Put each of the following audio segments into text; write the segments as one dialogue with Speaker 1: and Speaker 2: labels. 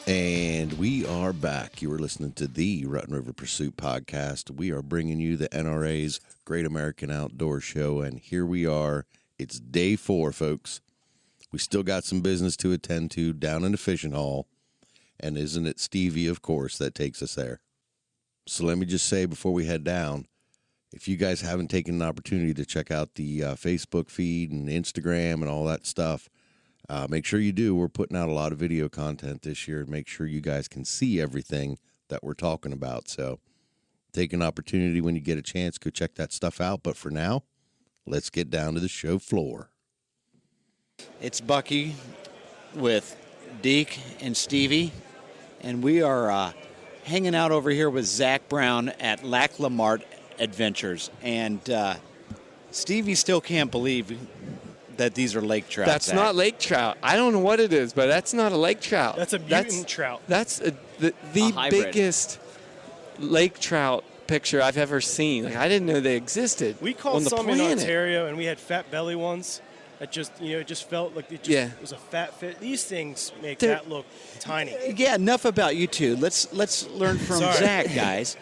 Speaker 1: And we are back. You are listening to the Rutten River Pursuit Podcast. We are bringing you the NRA's Great American Outdoor Show, and here we are. It's day 4, folks. We still got some business to attend to down in the fishing hall, and isn't it Stevie, of course, that takes us there? So let me just say before we head down, if you guys haven't taken an opportunity to check out the Facebook feed and Instagram and all that stuff, make sure you do. We're putting out a lot of video content this year. Make sure you guys can see everything that we're talking about. So take an opportunity when you get a chance, go check that stuff out. But for now, let's get down to the show floor.
Speaker 2: It's Bucky with Deke and Stevie, and we are hanging out over here with Zach Brown at Lac La Martre Adventures. And Stevie still can't believe that these are lake trout.
Speaker 3: That's not lake trout. I don't know what it is, but that's not a lake trout.
Speaker 4: That's a mutant trout.
Speaker 3: That's the biggest lake trout picture I've ever seen. Like, I didn't know they existed.
Speaker 4: We caught some in Ontario, and we had fat belly ones that just, it just felt like it just was a fat fish. These things make that look tiny.
Speaker 2: Yeah, enough about you two. Let's learn from Zach, guys.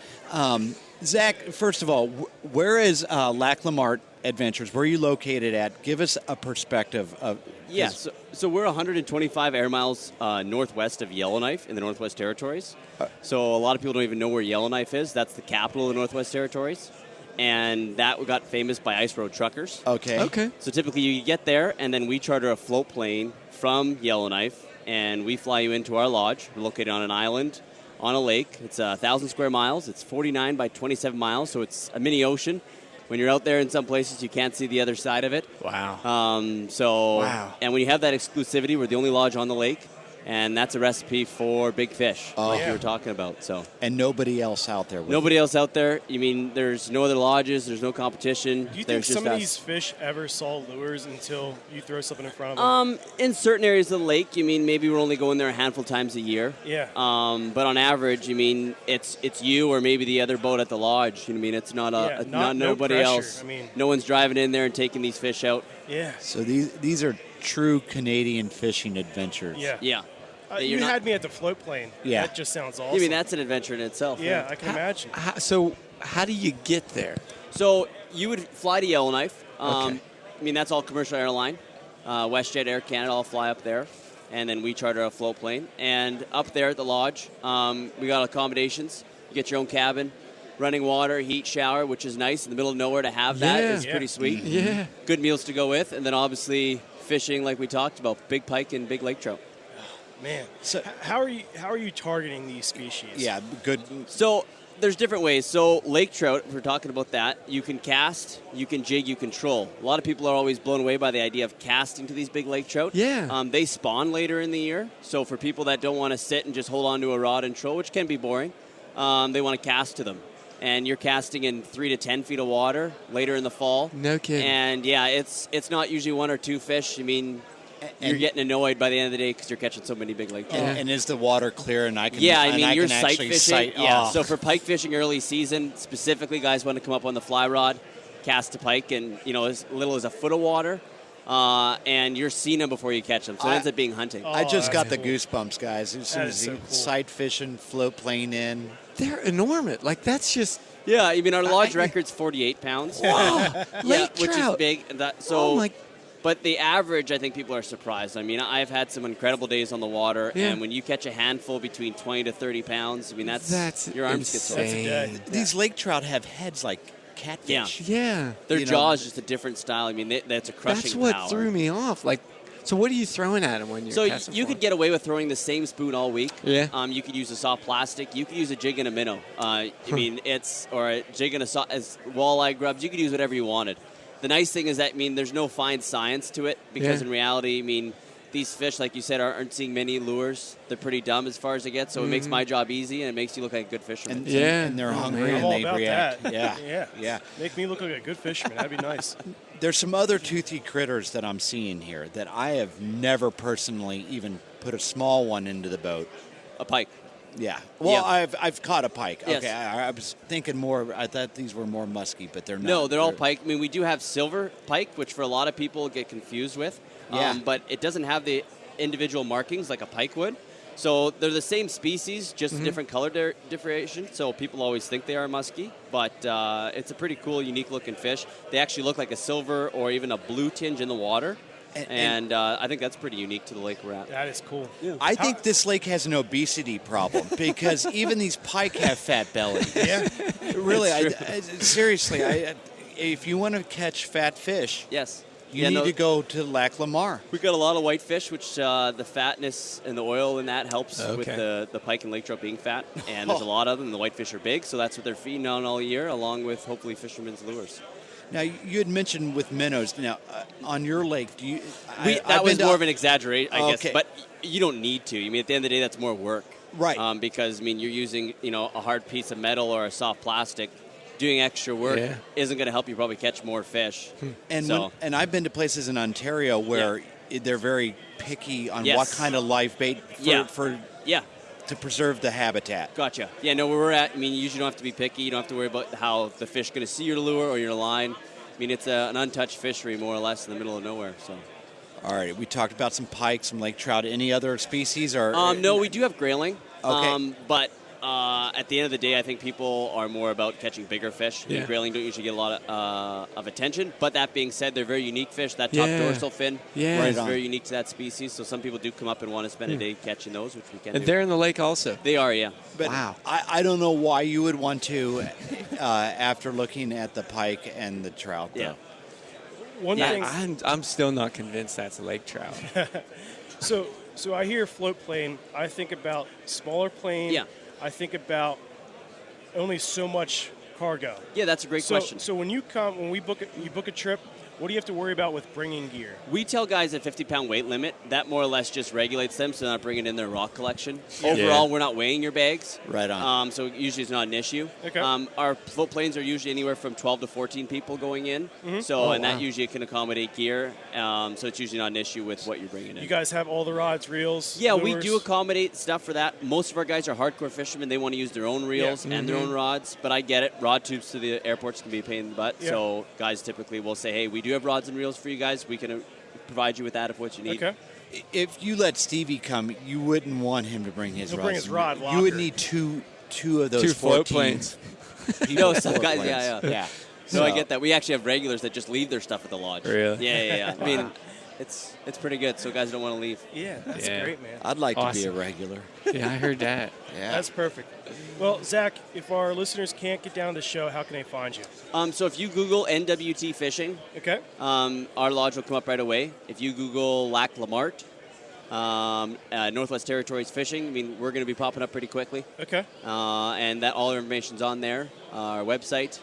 Speaker 2: Zach, first of all, where is Lac La Martre Adventures? Where are you located at? Give us a perspective of.
Speaker 5: Yeah, so we're 125 air miles northwest of Yellowknife in the Northwest Territories. So a lot of people don't even know where Yellowknife is. That's the capital of the Northwest Territories. And that got famous by ice road truckers.
Speaker 2: Okay.
Speaker 5: So typically you get there, and then we charter a float plane from Yellowknife, and we fly you into our lodge. We're located on an island on a lake. It's 1,000 square miles. It's 49 by 27 miles, so it's a mini ocean. When you're out there in some places, you can't see the other side of it.
Speaker 2: Wow.
Speaker 5: And when you have that exclusivity, we're the only lodge on the lake, and that's a recipe for big fish, like you were talking about. So.
Speaker 2: And nobody else out there.
Speaker 5: Nobody else out there. You mean there's no other lodges, there's no competition.
Speaker 4: Do you think some of these fish ever saw lures until you throw something in front of them?
Speaker 5: In certain areas of the lake, you mean maybe we're only going there a handful of times a year.
Speaker 4: Yeah.
Speaker 5: But on average, you mean it's you or maybe the other boat at the lodge. You know what I mean? It's not nobody else.
Speaker 4: I mean,
Speaker 5: no one's driving in there and taking these fish out.
Speaker 4: Yeah.
Speaker 2: So these are true Canadian fishing adventures.
Speaker 4: Yeah.
Speaker 5: Yeah.
Speaker 4: You had me at the float plane.
Speaker 2: Yeah.
Speaker 4: That just sounds awesome.
Speaker 5: I mean, that's an adventure in itself.
Speaker 4: Yeah, I can imagine.
Speaker 3: So how do you get there?
Speaker 5: So you would fly to Yellowknife.
Speaker 3: Okay.
Speaker 5: I mean, that's all commercial airline. WestJet, Air Canada all fly up there. And then we charter a float plane. And up there at the lodge, we got accommodations. You get your own cabin, running water, heat, shower, which is nice. In the middle of nowhere to have that is pretty sweet.
Speaker 3: Yeah.
Speaker 5: Good meals to go with. And then obviously fishing like we talked about, big pike and big lake trout.
Speaker 4: Man, so how are you targeting these species?
Speaker 2: Yeah, good.
Speaker 5: So there's different ways. So lake trout, if we're talking about that, you can cast, you can jig, you can troll. A lot of people are always blown away by the idea of casting to these big lake trout.
Speaker 3: Yeah.
Speaker 5: They spawn later in the year. So for people that don't want to sit and just hold on to a rod and troll, which can be boring, they want to cast to them. And you're casting in 3 to 10 feet of water later in the fall.
Speaker 3: No kidding.
Speaker 5: And yeah, it's not usually 1 or 2 fish. I mean, you're getting annoyed by the end of the day because you're catching so many big lake trout.
Speaker 2: And is the water clear? And I can.
Speaker 5: Yeah, I mean, you're
Speaker 2: can
Speaker 5: sight fishing. Yeah.
Speaker 2: Oh.
Speaker 5: So for pike fishing early season, specifically, guys want to come up on the fly rod, cast a pike, and as little as a foot of water, and you're seeing them before you catch them. So it ends up being hunting.
Speaker 2: I just got the
Speaker 4: cool.
Speaker 2: goosebumps, guys. As soon as
Speaker 4: so
Speaker 2: you
Speaker 4: cool.
Speaker 2: sight fishing, float plane in.
Speaker 3: They're enormous. Like, that's just.
Speaker 5: Yeah, I mean, our lodge record's 48 pounds.
Speaker 3: Wow. Lake
Speaker 5: which is
Speaker 3: trout.
Speaker 5: big. But the average, I think people are surprised. I mean, I've had some incredible days on the water, and when you catch a handful between 20 to 30 pounds, I mean, that's your arms get sore.
Speaker 4: That's a day.
Speaker 2: These lake trout have heads like catfish.
Speaker 3: Yeah.
Speaker 5: Their jaw is just a different style. I mean, that's a crushing
Speaker 3: That's what
Speaker 5: power.
Speaker 3: threw me off. Like, so what are you throwing at them when you're
Speaker 5: So
Speaker 3: casting
Speaker 5: you
Speaker 3: for
Speaker 5: could
Speaker 3: them?
Speaker 5: get away with throwing the same spoon all week.
Speaker 3: Yeah.
Speaker 5: You could use a soft plastic. You could use a jig and a minnow. I mean, or a jig and as walleye grubs. You could use whatever you wanted. The nice thing is that, I mean, there's no fine science to it because in reality, I mean, these fish, like you said, aren't seeing many lures. They're pretty dumb as far as they get, so it makes my job easy and it makes you look like a good fisherman.
Speaker 2: And they're hungry
Speaker 4: I'm
Speaker 2: and
Speaker 4: all
Speaker 2: they
Speaker 4: about
Speaker 2: react.
Speaker 4: that.
Speaker 2: Yeah.
Speaker 4: Make me look like a good fisherman. That'd be nice.
Speaker 2: There's some other toothy critters that I'm seeing here that I have never personally even put a small one into the boat.
Speaker 5: A pike.
Speaker 2: Yeah. Well,
Speaker 5: Yeah.
Speaker 2: I've caught a pike.
Speaker 5: Yes.
Speaker 2: Okay. I was thinking more. I thought these were more musky, but they're not.
Speaker 5: No, they're all pike. I mean, we do have silver pike, which for a lot of people get confused with.
Speaker 2: Yeah.
Speaker 5: But it doesn't have the individual markings like a pike would. So they're the same species, just a different color differentiation. So people always think they are muskie, but it's a pretty cool, unique-looking fish. They actually look like a silver or even a blue tinge in the water. And I think that's pretty unique to the lake we're at.
Speaker 4: That is cool.
Speaker 2: Yeah. I think this lake has an obesity problem because even these pike have fat belly.
Speaker 4: Yeah.
Speaker 2: Really, seriously, if you want to catch fat fish,
Speaker 5: yes,
Speaker 2: you need to go to Lac La Martre.
Speaker 5: We've got a lot of whitefish, which the fatness and the oil in that helps with the pike and lake trout being fat. And there's a lot of them. The whitefish are big, so that's what they're feeding on all year, along with hopefully fishermen's lures.
Speaker 2: Now, you had mentioned with minnows. Now, on your lake, do you...
Speaker 5: that was more of an exaggeration, I guess. But you don't need to. I mean, at the end of the day, that's more work.
Speaker 2: Right.
Speaker 5: Because, I mean, you're using, a hard piece of metal or a soft plastic. Doing extra work isn't going to help you probably catch more fish.
Speaker 2: And I've been to places in Ontario where they're very picky on what kind of live bait to preserve the habitat.
Speaker 5: Gotcha. Yeah, no, where we're at, I mean, you usually don't have to be picky. You don't have to worry about how the fish going to see your lure or your line. I mean, it's an untouched fishery, more or less, in the middle of nowhere. So.
Speaker 2: All right, we talked about some pike, some lake trout. Any other species? Or
Speaker 5: no, we do have grayling.
Speaker 2: Okay.
Speaker 5: But at the end of the day, I think people are more about catching bigger fish. Yeah. Grayling don't usually get a lot of attention. But that being said, they're very unique fish. That top dorsal fin is very unique to that species. So some people do come up and want to spend a day catching those, which we can do.
Speaker 3: And they're in the lake also.
Speaker 5: They are, yeah.
Speaker 2: But wow. I don't know why you would want to after looking at the pike and the trout, though.
Speaker 3: Yeah. One thing I'm still not convinced that's a lake trout.
Speaker 4: So I hear float plane. I think about smaller plane.
Speaker 5: Yeah.
Speaker 4: I think about only so much cargo.
Speaker 5: Yeah, that's a great question.
Speaker 4: So when you book a trip, what do you have to worry about with bringing gear?
Speaker 5: We tell guys a 50-pound weight limit. That more or less just regulates them so they're not bringing in their rock collection. Overall, we're not weighing your bags.
Speaker 2: Right on.
Speaker 5: So usually it's not an issue.
Speaker 4: Okay.
Speaker 5: Our float planes are usually anywhere from 12 to 14 people going in. Mm-hmm. So that usually can accommodate gear. So it's usually not an issue with what you're bringing in.
Speaker 4: You guys have all the rods, reels,
Speaker 5: Yeah,
Speaker 4: lures?
Speaker 5: we do accommodate stuff for that. Most of our guys are hardcore fishermen. They want to use their own reels and their own rods. But I get it. Rod tubes to the airports can be a pain in the butt. Yeah. So guys typically will say, hey, we do have rods and reels for you guys. We can provide you with that if what you need.
Speaker 4: Okay.
Speaker 2: If you let Stevie come, you wouldn't want him to bring his
Speaker 4: He'll
Speaker 2: rods.
Speaker 4: bring his rod locker.
Speaker 2: You would need two of those
Speaker 3: 2 float
Speaker 2: 14
Speaker 3: planes.
Speaker 5: No, some guys, yeah.
Speaker 2: So
Speaker 5: I get that. We actually have regulars that just leave their stuff at the lodge.
Speaker 3: Really?
Speaker 5: Yeah. I mean, it's pretty good, so guys don't want to leave.
Speaker 4: Yeah, that's great, man.
Speaker 2: I'd like to be a regular.
Speaker 3: Yeah, I heard that.
Speaker 2: Yeah.
Speaker 4: That's perfect. Well, Zach, if our listeners can't get down to the show, how can they find you?
Speaker 5: So if you Google NWT Fishing,
Speaker 4: okay,
Speaker 5: our lodge will come up right away. If you Google Lac La Martre, Northwest Territories Fishing, I mean, we're going to be popping up pretty quickly.
Speaker 4: Okay.
Speaker 5: And that all our information's on there, our website.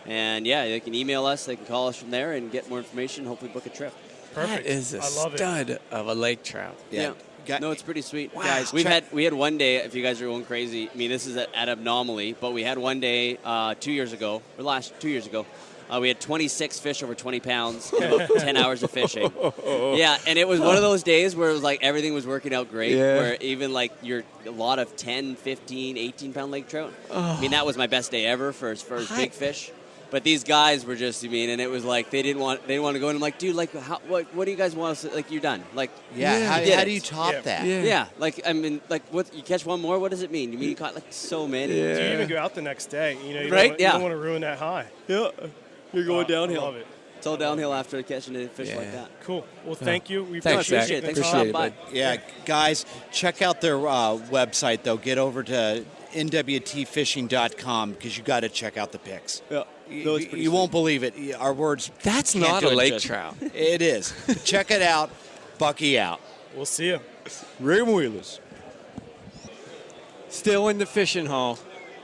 Speaker 5: And, they can email us, they can call us from there and get more information, hopefully book a trip.
Speaker 4: Perfect.
Speaker 3: That is a stud of a lake trout.
Speaker 5: Yeah. No, it's pretty sweet. Wow. Guys, we had one day, if you guys are going crazy, I mean, this is an anomaly, but we had one day 2 years ago, we had 26 fish over 20 pounds and about 10 hours of fishing. Yeah, and it was one of those days where it was like everything was working out great, where even like a lot of 10, 15, 18-pound lake trout. I mean, that was my best day ever for big fish. But these guys were just, and it was like they didn't want to go in. I'm like, dude, like, what do you guys want us to, like, you're done. Like,
Speaker 2: how do you top that?
Speaker 5: Yeah, like, I mean, like, what, you catch one more, what does it mean? You mean you caught, like, so many?
Speaker 4: Yeah. Do you even go out the next day? You don't want to ruin that high.
Speaker 5: Yeah, you're going downhill.
Speaker 4: I love it.
Speaker 5: It's all downhill after catching a fish like that.
Speaker 4: Cool. Well, thank you. We
Speaker 3: Thanks,
Speaker 4: appreciate
Speaker 3: Zach.
Speaker 4: it.
Speaker 5: Thanks for stopping by.
Speaker 2: Yeah, guys, check out their website, though. Get over to nwtfishing.com because you got to check out the pics.
Speaker 5: Yeah.
Speaker 2: You won't believe it. Our words.
Speaker 3: That's
Speaker 2: can't
Speaker 3: not
Speaker 2: do
Speaker 3: a
Speaker 2: it
Speaker 3: lake
Speaker 2: justice.
Speaker 3: trout.
Speaker 2: It is. Check it out. Bucky out.
Speaker 4: We'll see you.
Speaker 2: Rim Wheelers.
Speaker 3: Still in the fishing hall.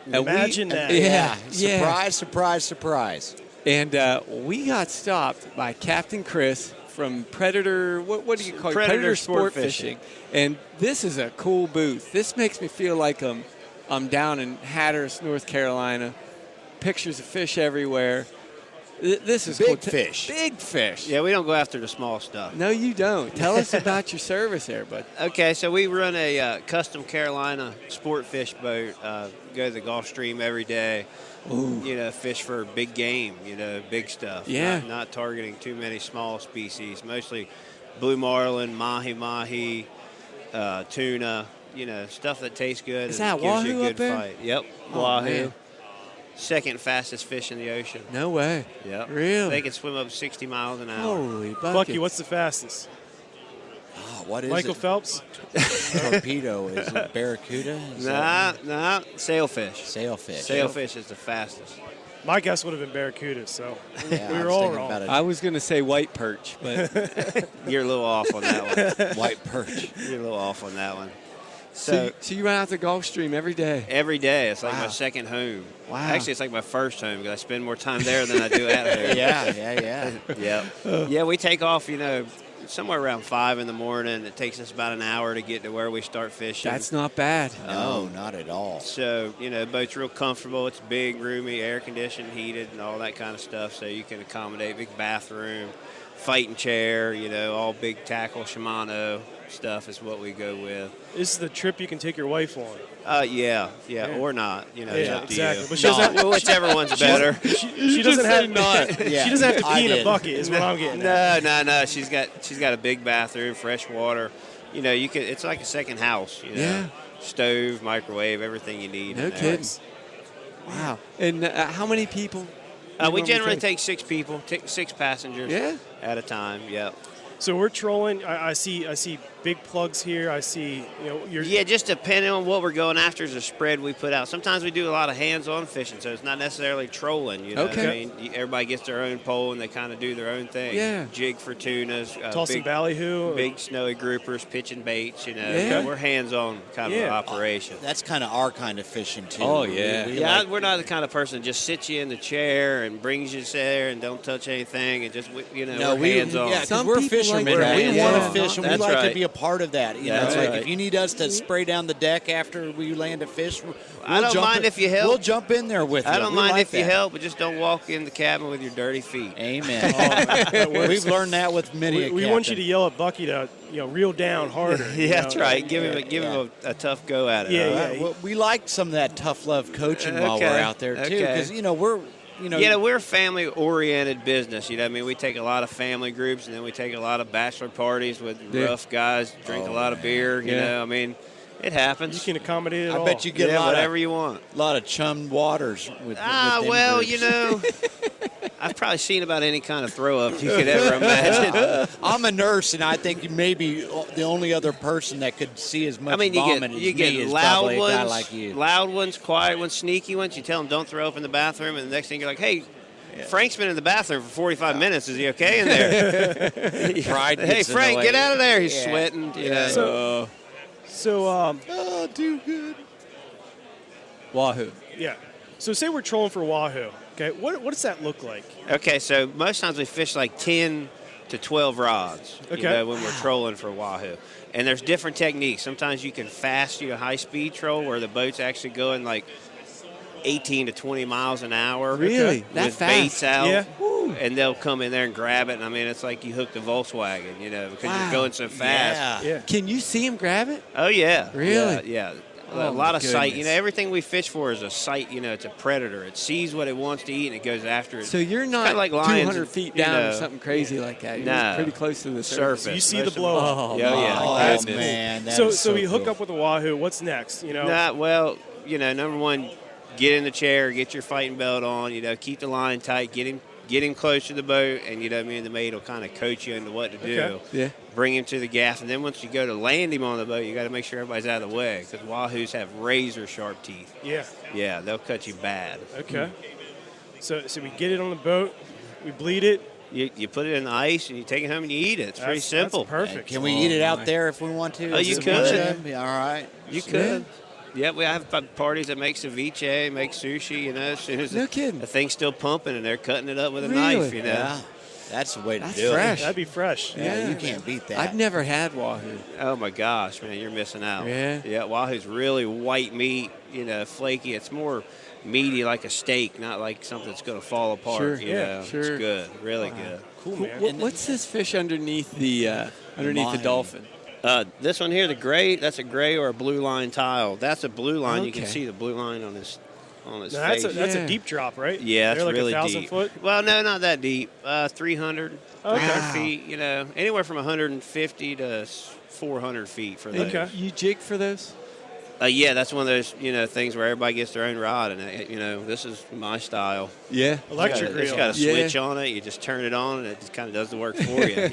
Speaker 4: Imagine that.
Speaker 3: Yeah.
Speaker 2: Surprise, surprise, surprise.
Speaker 3: And we got stopped by Captain Chris from Predator, what do you call it?
Speaker 6: Predator
Speaker 3: Sportfishing. And this is a cool booth. This makes me feel like I'm down in Hatteras, North Carolina. Pictures of fish everywhere. This is
Speaker 2: big
Speaker 3: cool.
Speaker 2: fish.
Speaker 3: Big fish.
Speaker 6: Yeah, we don't go after the small stuff.
Speaker 3: No, you don't. Tell us about your service there, bud.
Speaker 6: Okay, so we run a custom Carolina sport fish boat. Go to the Gulf Stream every day. Ooh. Fish for big game, big stuff.
Speaker 3: Yeah.
Speaker 6: Not targeting too many small species, mostly blue marlin, mahi-mahi, tuna, stuff that tastes good.
Speaker 3: Is
Speaker 6: and
Speaker 3: that
Speaker 6: gives you
Speaker 3: wahoo
Speaker 6: a
Speaker 3: up
Speaker 6: good
Speaker 3: there?
Speaker 6: fight. Yep,
Speaker 3: Oh,
Speaker 6: wahoo.
Speaker 3: man.
Speaker 6: Second fastest fish in the ocean.
Speaker 3: No way.
Speaker 6: Yep.
Speaker 3: Really?
Speaker 6: They can swim up 60 miles an hour.
Speaker 3: Holy buckets.
Speaker 4: Bucky, what's the fastest?
Speaker 2: Oh, what is
Speaker 4: Michael
Speaker 2: it?
Speaker 4: Phelps?
Speaker 2: Torpedo. Is it barracuda? Is
Speaker 6: Nah, sailfish.
Speaker 2: Sailfish.
Speaker 6: Sailfish is the fastest.
Speaker 4: My guess would have been barracuda, so
Speaker 2: Yeah,
Speaker 4: we
Speaker 2: I
Speaker 4: were
Speaker 2: was
Speaker 4: all
Speaker 2: thinking
Speaker 4: wrong.
Speaker 2: about
Speaker 3: I was going to say white perch, but
Speaker 6: You're a little off on that one.
Speaker 2: white perch.
Speaker 6: You're a little off on that one. So
Speaker 3: so you run out to Gulf Stream every day.
Speaker 6: every day, it's like
Speaker 3: Wow.
Speaker 6: my second home.
Speaker 3: Wow.
Speaker 6: Actually, it's like my first home because I spend more time there than I do at home.
Speaker 2: Yeah.
Speaker 6: Yeah, we take off, somewhere around 5 in the morning. It takes us about an hour to get to where we start fishing.
Speaker 3: That's not bad.
Speaker 2: No, not at all.
Speaker 6: So, boat's real comfortable. It's big, roomy, air conditioned, heated, and all that kind of stuff. So you can accommodate big bathroom, fighting chair, all big tackle Shimano stuff is what we go with.
Speaker 4: This is the trip you can take your wife on.
Speaker 6: Yeah, or not. It's up to
Speaker 4: exactly.
Speaker 6: you.
Speaker 4: But she doesn't have,
Speaker 6: Whichever one's better.
Speaker 4: she doesn't have
Speaker 2: Yeah,
Speaker 4: she doesn't have to
Speaker 2: I
Speaker 4: pee in a
Speaker 2: did.
Speaker 4: bucket. Is what I'm getting at.
Speaker 6: No. She's got a big bathroom, fresh water. You can. It's like a second house.
Speaker 3: Yeah.
Speaker 6: Stove, microwave, everything you need.
Speaker 3: No
Speaker 6: in there.
Speaker 3: kidding. Wow. And how many people?
Speaker 6: We
Speaker 3: normally
Speaker 6: generally
Speaker 3: take?
Speaker 6: take 6 people, 6 passengers
Speaker 3: Yeah.
Speaker 6: at a time. Yep.
Speaker 4: So we're trolling. I see big plugs here. I see you're
Speaker 6: Yeah, just depending on what we're going after is a spread we put out. Sometimes we do a lot of hands-on fishing, so it's not necessarily trolling.
Speaker 3: Okay.
Speaker 6: I mean, everybody gets their own pole and they kind of do their own thing.
Speaker 3: Yeah.
Speaker 6: Jig for tunas,
Speaker 4: tossing
Speaker 6: big,
Speaker 4: ballyhoo.
Speaker 6: big snowy groupers, pitching baits.
Speaker 3: Yeah.
Speaker 6: We're hands-on kind of
Speaker 4: Yeah.
Speaker 6: an operation.
Speaker 2: That's kind of our kind of fishing too.
Speaker 3: Oh, yeah.
Speaker 2: We
Speaker 6: Yeah,
Speaker 2: like-
Speaker 6: we're not the kind of person that just sits you in the chair and brings you there and don't touch anything and just
Speaker 2: No,
Speaker 6: we're
Speaker 2: we
Speaker 6: hands-on.
Speaker 2: Yeah, because
Speaker 3: Some
Speaker 2: we're
Speaker 3: people
Speaker 2: fishermen.
Speaker 3: like that.
Speaker 2: We
Speaker 3: Yeah.
Speaker 2: want to fish, and we
Speaker 6: That's
Speaker 2: like
Speaker 6: right.
Speaker 2: to be a part of that.
Speaker 6: That's
Speaker 2: It's like
Speaker 6: right.
Speaker 2: if you need us to spray down the deck after we land a fish,
Speaker 6: I don't
Speaker 2: jump
Speaker 6: mind
Speaker 2: in-
Speaker 6: if you help.
Speaker 2: We'll jump in there with you.
Speaker 6: I don't
Speaker 2: We
Speaker 6: mind
Speaker 2: like
Speaker 6: if you
Speaker 2: that.
Speaker 6: help, but just don't walk in the cabin with your dirty feet.
Speaker 2: Amen. We've learned that with many.
Speaker 4: we want you to yell at Bucky to reel down harder.
Speaker 6: Yeah, that's right. Give him a tough go at it.
Speaker 4: Yeah,
Speaker 6: all
Speaker 4: yeah.
Speaker 6: right?
Speaker 2: Well, we like some of that tough love coaching while we're
Speaker 6: Okay,
Speaker 2: out there too,
Speaker 6: okay.
Speaker 2: because we're
Speaker 6: We're a family-oriented business. We take a lot of family groups, and then we take a lot of bachelor parties with rough guys, drink a lot of beer. It happens.
Speaker 4: You can accommodate it all.
Speaker 2: I bet you get a lot
Speaker 6: whatever you want.
Speaker 2: of chummed waters with.
Speaker 6: Ah,
Speaker 2: with them
Speaker 6: well,
Speaker 2: groups.
Speaker 6: I've probably seen about any kind of throw-up you could ever imagine.
Speaker 2: I'm a nurse, and I think maybe the only other person that could see as much
Speaker 6: you
Speaker 2: vomit
Speaker 6: get
Speaker 2: as me is
Speaker 6: loud
Speaker 2: probably
Speaker 6: ones,
Speaker 2: a guy like you.
Speaker 6: loud ones, quiet ones, sneaky ones. You tell them don't throw up in the bathroom, and the next thing you're like, hey. Frank's been in the bathroom for 45 minutes. Is he okay in there?
Speaker 2: Pride
Speaker 6: Hey,
Speaker 2: gets in the
Speaker 6: Frank,
Speaker 2: way.
Speaker 6: get out of there. He's
Speaker 2: Yeah.
Speaker 6: sweating.
Speaker 4: So
Speaker 2: Oh, too good.
Speaker 3: Wahoo.
Speaker 4: yeah. So say we're trolling for wahoo. Okay, what does that look like?
Speaker 6: Okay, so most times we fish like 10 to 12 rods
Speaker 4: Okay.
Speaker 6: when we're trolling for wahoo. And there's different techniques. Sometimes you can fast high-speed troll where the boat's actually going like 18 to 20 miles an hour.
Speaker 3: Really? That
Speaker 6: with
Speaker 3: fast?
Speaker 6: baits out.
Speaker 4: Yeah.
Speaker 6: And they'll come in there and grab it. And it's like you hooked a Volkswagen, because
Speaker 3: Wow.
Speaker 6: you're going so fast.
Speaker 4: Yeah.
Speaker 3: Can you see him grab it?
Speaker 6: Oh, yeah.
Speaker 3: Really?
Speaker 6: Yeah.
Speaker 3: Oh,
Speaker 6: A lot of
Speaker 3: my
Speaker 6: sight.
Speaker 3: goodness.
Speaker 6: Everything we fish for is a sight. It's a predator. It sees what it wants to eat and it goes after it.
Speaker 3: So you're
Speaker 6: It's
Speaker 3: not
Speaker 6: kinda like lions,
Speaker 3: 200 feet down or something crazy like that. You're
Speaker 6: No.
Speaker 3: pretty close to the
Speaker 6: Surface.
Speaker 3: surface.
Speaker 4: You see the
Speaker 6: Most of
Speaker 4: blow up.
Speaker 3: Oh,
Speaker 6: Yeah, yeah.
Speaker 2: Oh,
Speaker 3: my goodness.
Speaker 2: man. that
Speaker 4: So
Speaker 2: is
Speaker 4: we hook
Speaker 2: cool.
Speaker 4: up with a wahoo. What's next?
Speaker 6: Well, number one, get in the chair, get your fighting belt on. Keep the line tight, get him close to the boat, and the mate will kind of coach you into what to do.
Speaker 4: Okay.
Speaker 3: Yeah.
Speaker 6: Bring him to the gaff, and then once you go to land him on the boat, you got to make sure everybody's out of the way because wahoos have razor sharp teeth.
Speaker 4: Yeah.
Speaker 6: Yeah, they'll cut you bad.
Speaker 4: Okay. So we get it on the boat. We bleed it.
Speaker 6: You put it in the ice and you take it home and you eat it. It's pretty
Speaker 4: That's
Speaker 6: simple.
Speaker 4: perfect.
Speaker 2: Can we eat it out there if we want to?
Speaker 6: Oh, you
Speaker 2: Is it
Speaker 6: could.
Speaker 2: one of them? Yeah, all right.
Speaker 6: You could. Yeah, we have parties that make ceviche, make sushi. As soon as
Speaker 3: No kidding.
Speaker 6: the thing's still pumping and they're cutting it up with a
Speaker 3: Really?
Speaker 6: knife.
Speaker 2: Yeah. That's the way to
Speaker 3: That's
Speaker 2: do
Speaker 3: fresh.
Speaker 2: it.
Speaker 4: That'd be fresh.
Speaker 2: Yeah, you can't beat that.
Speaker 3: I've never had wahoo.
Speaker 6: Oh my gosh, man, you're missing out.
Speaker 3: Yeah?
Speaker 6: Yeah, wahoo's really white meat, flaky. It's more meaty like a steak, not like something that's going to fall apart.
Speaker 3: Sure,
Speaker 6: Sure.
Speaker 3: sure.
Speaker 6: It's good, really good.
Speaker 4: Cool, man.
Speaker 3: What's this fish underneath the
Speaker 2: Line.
Speaker 3: dolphin?
Speaker 6: This one here, the gray, that's a gray or a blue line tile. That's a blue line. You can
Speaker 3: Okay.
Speaker 6: see the blue line on his
Speaker 4: Now,
Speaker 6: face.
Speaker 4: that's
Speaker 3: Yeah.
Speaker 4: a deep drop, right?
Speaker 6: Yeah,
Speaker 4: They're
Speaker 6: it's
Speaker 4: like
Speaker 6: really
Speaker 4: 1,000
Speaker 6: deep.
Speaker 4: foot.
Speaker 6: Well, no, not that deep. 300,
Speaker 4: Okay.
Speaker 6: 300 feet. Anywhere from 150 to 400 feet for those.
Speaker 4: Okay.
Speaker 3: You jig for those?
Speaker 6: Yeah, that's one of those things where everybody gets their own rod, and this is my style.
Speaker 3: Yeah,
Speaker 4: Electric reel.
Speaker 6: It's got a switch on it. You just turn it on, and it just kind of does the work for you.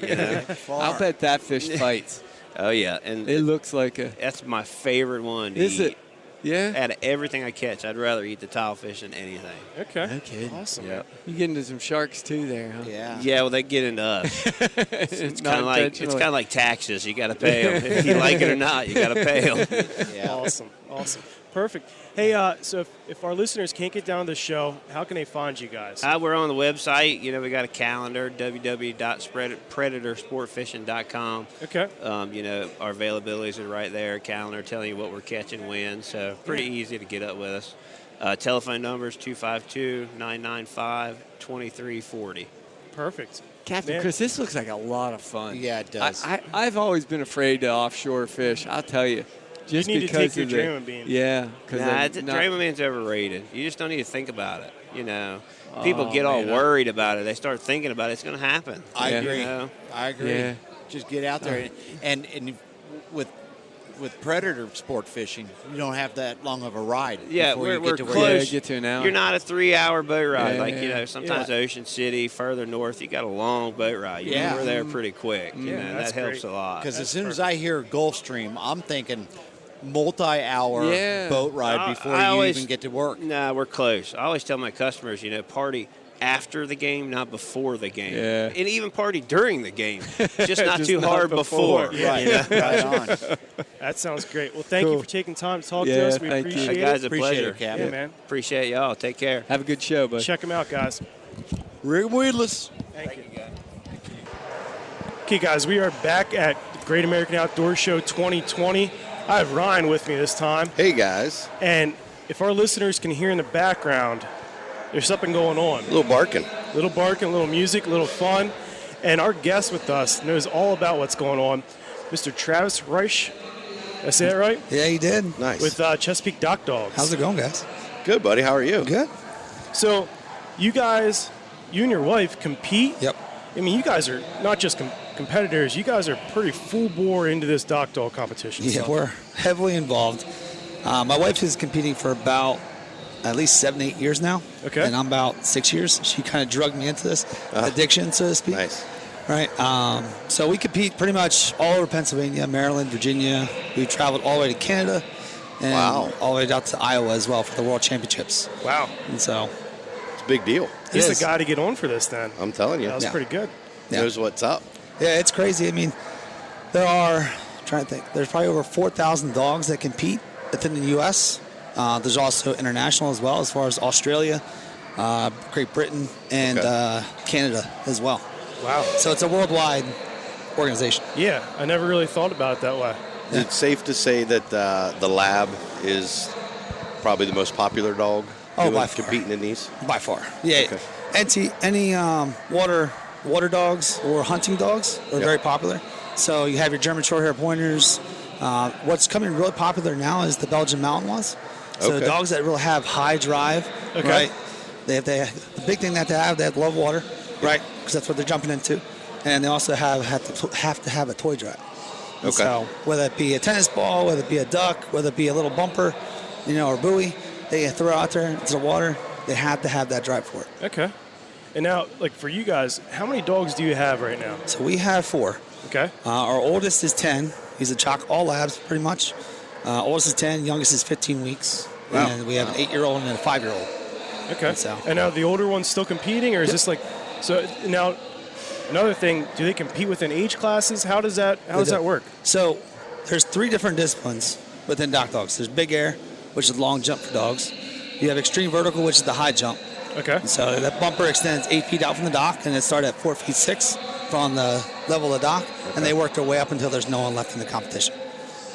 Speaker 3: I'll bet that fish fights.
Speaker 6: Oh yeah, and
Speaker 3: It looks like
Speaker 6: that's my favorite one to
Speaker 3: Is
Speaker 6: eat.
Speaker 3: it? Yeah.
Speaker 6: Out of everything I catch, I'd rather eat the tilefish than anything.
Speaker 4: Okay.
Speaker 3: No kidding.
Speaker 4: Awesome.
Speaker 6: Yep.
Speaker 3: You get into some sharks too there, huh?
Speaker 2: Yeah.
Speaker 6: Yeah, well, they get into us. It's
Speaker 3: Not intentionally.
Speaker 6: kind of like taxes. You got to pay them. If you like it or not, you got to pay them.
Speaker 2: Yeah.
Speaker 4: Awesome. Perfect. Hey, so if our listeners can't get down to the show, how can they find you guys?
Speaker 6: We're on the website. We got a calendar, www.predatorsportfishing.com.
Speaker 4: Okay.
Speaker 6: Our availabilities are right there. Calendar telling you what we're catching when. So pretty easy to get up with us. Telephone numbers 252-995-2340.
Speaker 4: Perfect.
Speaker 3: Captain
Speaker 4: Man.
Speaker 3: Chris, this looks like a lot of fun.
Speaker 2: Yeah, it does.
Speaker 3: I've always been afraid to offshore fish. I'll tell you. Just
Speaker 4: You need to
Speaker 3: because
Speaker 4: take your
Speaker 3: of
Speaker 4: Draymond bean.
Speaker 3: Yeah.
Speaker 6: Draymond bean's overrated. You just don't need to think about it. People get all worried about it. They start thinking about it. It's going to happen.
Speaker 2: I agree. I agree.
Speaker 3: Yeah.
Speaker 2: Just get out there, and with Predator sport fishing, you don't have that long of a ride.
Speaker 6: Yeah,
Speaker 2: before you
Speaker 6: we're
Speaker 2: get to where
Speaker 6: close.
Speaker 3: Yeah, get to an hour.
Speaker 6: You're not a 3-hour boat ride.
Speaker 3: Yeah.
Speaker 6: Sometimes Ocean City, further north, you got a long boat ride.
Speaker 2: Yeah.
Speaker 6: We're there pretty quick.
Speaker 4: that's
Speaker 6: that helps
Speaker 4: great.
Speaker 6: a lot.
Speaker 2: Because as soon as I hear Gulfstream, I'm thinking multi-hour boat ride before you even get to work.
Speaker 6: Nah, we're close. I always tell my customers, party after the game, not before the game.
Speaker 3: Yeah.
Speaker 6: And even party during the game, just not
Speaker 3: Just
Speaker 6: too
Speaker 3: not
Speaker 6: hard
Speaker 3: before.
Speaker 6: before.
Speaker 2: Right on.
Speaker 4: That sounds great. Well, thank you
Speaker 3: Cool.
Speaker 4: for taking time to talk to
Speaker 3: Yeah,
Speaker 4: us. We
Speaker 3: thank you.
Speaker 4: appreciate
Speaker 6: Guys,
Speaker 4: it.
Speaker 6: a
Speaker 2: Appreciate
Speaker 6: pleasure.
Speaker 2: it, Cap.
Speaker 4: Yeah, man.
Speaker 6: Appreciate y'all. Take care.
Speaker 3: Have a good show, bud.
Speaker 4: Check them out, guys.
Speaker 2: Rick Weedless.
Speaker 4: Thank you. Okay, guys, we are back at the Great American Outdoor Show 2020. I have Ryan with me this time.
Speaker 1: Hey, guys.
Speaker 4: And if our listeners can hear in the background, there's something going on.
Speaker 1: A little barking.
Speaker 4: Little barking, little music, little fun. And our guest with us knows all about what's going on. Mr. Travis Reich. Did I say that right?
Speaker 7: Yeah, you did.
Speaker 1: Nice.
Speaker 4: With Chesapeake Dock Dogs.
Speaker 7: How's it going, guys?
Speaker 1: Good, buddy. How are you?
Speaker 7: Good.
Speaker 4: So, you guys, you and your wife compete.
Speaker 7: Yep.
Speaker 4: I mean, you guys are not just competitors. You guys are pretty full bore into this dock dog competition.
Speaker 7: Yeah,
Speaker 4: stuff.
Speaker 7: we're heavily involved. My wife is competing for about at least 7-8 years now.
Speaker 4: Okay.
Speaker 7: And I'm about 6 years. She kind of drugged me into this addiction, so to speak.
Speaker 1: Nice.
Speaker 7: Right. So we compete pretty much all over Pennsylvania, Maryland, Virginia. We've traveled all the way to Canada and
Speaker 1: Wow.
Speaker 7: all the way out to Iowa as well for the World Championships.
Speaker 4: Wow.
Speaker 7: And so
Speaker 1: It's a big deal.
Speaker 4: He's
Speaker 7: It
Speaker 4: the
Speaker 7: is.
Speaker 4: guy to get on for this then.
Speaker 1: I'm telling you.
Speaker 4: That was
Speaker 7: Yeah.
Speaker 4: pretty good.
Speaker 7: Yeah.
Speaker 1: Knows what's up.
Speaker 7: Yeah, it's crazy. I mean, there are, I'm trying to think, there's probably over 4,000 dogs that compete within the U.S. There's also international as well, as far as Australia, Great Britain, and Canada as well.
Speaker 4: Wow.
Speaker 7: So it's a worldwide organization.
Speaker 4: Yeah, I never really thought about it that way.
Speaker 1: Is it safe to say that the Lab is probably the most popular dog
Speaker 7: By far.
Speaker 1: competing in these?
Speaker 7: By far. Yeah.
Speaker 1: Okay.
Speaker 7: Any water dogs or hunting dogs are very popular. So you have your German Shorthair Pointers. What's coming really popular now is the Belgian Mountain ones. So
Speaker 1: Okay.
Speaker 7: the dogs that really have high drive,
Speaker 4: Okay.
Speaker 7: right? The big thing that they have love water, right? Because that's what they're jumping into. And they also have to have a toy drive. And
Speaker 1: Okay.
Speaker 7: So whether it be a tennis ball, whether it be a duck, whether it be a little bumper, or buoy, they throw out there into the water. They have to have that drive for it.
Speaker 4: Okay. And now, like for you guys, how many dogs do you have right now?
Speaker 7: So we have 4.
Speaker 4: Okay.
Speaker 7: Our oldest is 10. He's a chock, all labs pretty much. Oldest is 10, youngest is 15 weeks.
Speaker 1: Wow.
Speaker 7: And we have an 8-year-old and a 5-year-old.
Speaker 4: Okay.
Speaker 7: So-
Speaker 4: And now the older one's still competing, or is this like? So now, another thing, do they compete within age classes? How does that work?
Speaker 7: So there's 3 different disciplines within dock dogs. There's big air, which is long jump for dogs. You have extreme vertical, which is the high jump.
Speaker 4: Okay.
Speaker 7: So that bumper extends 8 feet out from the dock, and it starts at 4 feet 6 from the level of the dock, and they work their way up until there's no one left in the competition.